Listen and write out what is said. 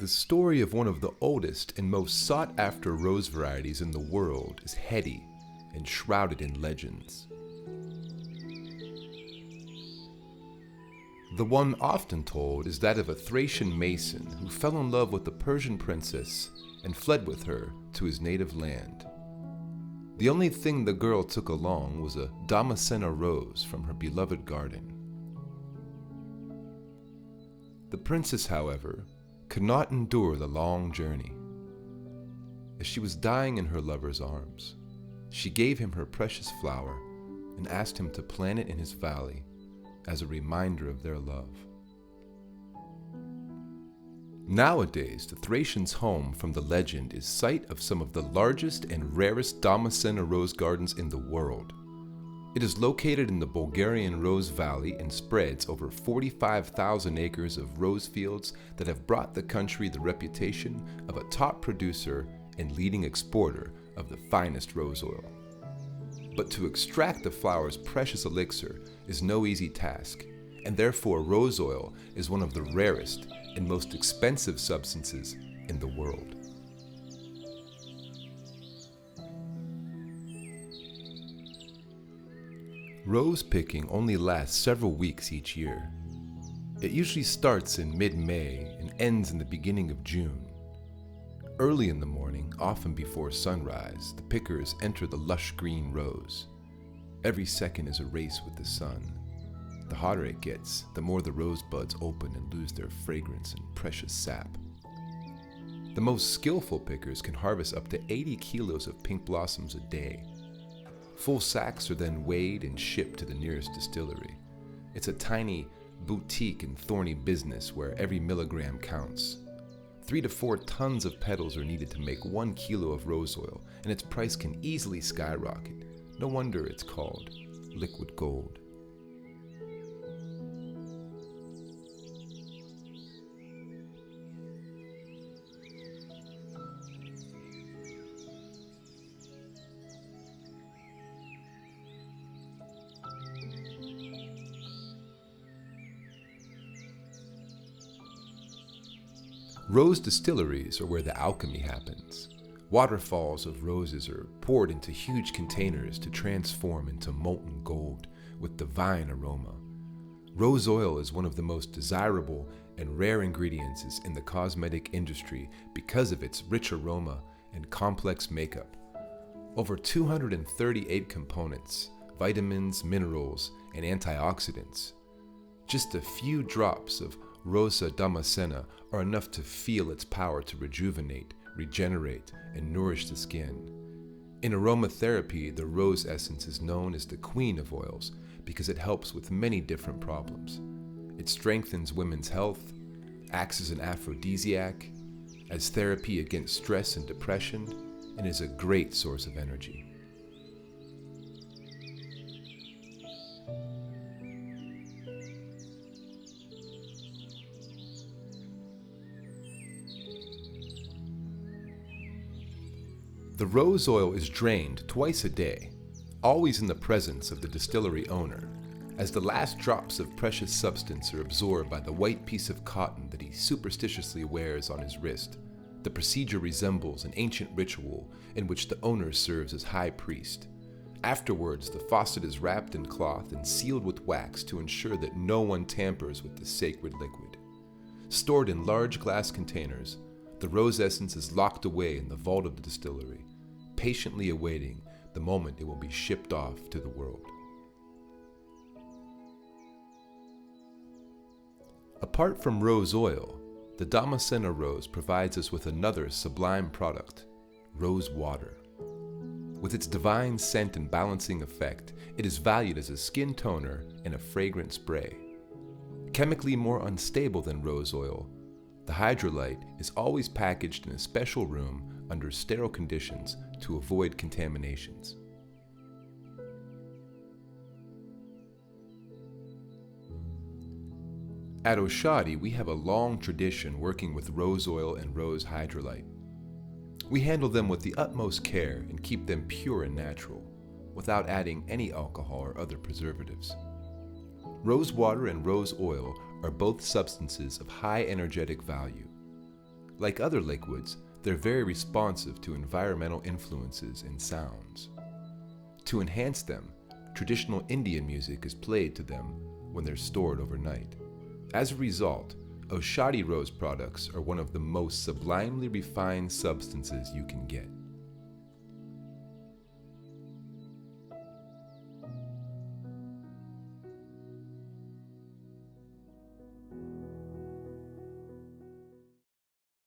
The story of one of the oldest and most sought-after rose varieties in the world is heady and shrouded in legends. The one often told is that of a Thracian mason who fell in love with a Persian princess and fled with her to his native land. The only thing the girl took along was a damascena rose from her beloved garden. The princess, however, could not endure the long journey. As she was dying in her lover's arms, she gave him her precious flower and asked him to plant it in his valley as a reminder of their love. Nowadays, the Thracians' home from the legend is site of some of the largest and rarest damascena rose gardens in the world. It is located in the Bulgarian Rose Valley and spreads over 45,000 acres of rose fields that have brought the country the reputation of a top producer and leading exporter of the finest rose oil. But to extract the flower's precious elixir is no easy task, and therefore rose oil is one of the rarest and most expensive substances in the world. Rose picking only lasts several weeks each year. It usually starts in mid-May and ends in the beginning of June. Early in the morning, often before sunrise, the pickers enter the lush green rose. Every second is a race with the sun. The hotter it gets, the more the rose buds open and lose their fragrance and precious sap. The most skillful pickers can harvest up to 80 kilos of pink blossoms a day. Full sacks are then weighed and shipped to the nearest distillery. It's a tiny, boutique and thorny business where every milligram counts. 3 to 4 tons of petals are needed to make 1 kilo of rose oil, and its price can easily skyrocket. No wonder it's called liquid gold. Rose distilleries are where the alchemy happens. Waterfalls of roses are poured into huge containers to transform into molten gold with divine aroma. Rose oil is one of the most desirable and rare ingredients in the cosmetic industry because of its rich aroma and complex makeup. Over 238 components, vitamins, minerals, and antioxidants. Just a few drops of Rosa damascena are enough to feel its power to rejuvenate, regenerate, and nourish the skin. In aromatherapy, the rose essence is known as the queen of oils because it helps with many different problems. It strengthens women's health, acts as an aphrodisiac, as therapy against stress and depression, and is a great source of energy. The rose oil is drained twice a day, always in the presence of the distillery owner, as the last drops of precious substance are absorbed by the white piece of cotton that he superstitiously wears on his wrist. The procedure resembles an ancient ritual in which the owner serves as high priest. Afterwards, the faucet is wrapped in cloth and sealed with wax to ensure that no one tampers with the sacred liquid. Stored in large glass containers, the rose essence is locked away in the vault of the distillery, patiently awaiting the moment it will be shipped off to the world. Apart from rose oil, the damascena rose provides us with another sublime product, rose water. With its divine scent and balancing effect, it is valued as a skin toner and a fragrant spray. Chemically more unstable than rose oil, the hydrolyte is always packaged in a special room under sterile conditions to avoid contaminations. At Oshadi, we have a long tradition working with rose oil and rose hydrolyte. We handle them with the utmost care and keep them pure and natural, without adding any alcohol or other preservatives. Rose water and rose oil are both substances of high energetic value. Like other lakewoods, they're very responsive to environmental influences and sounds. To enhance them, traditional Indian music is played to them when they're stored overnight. As a result, Oshadi rose products are one of the most sublimely refined substances you can get.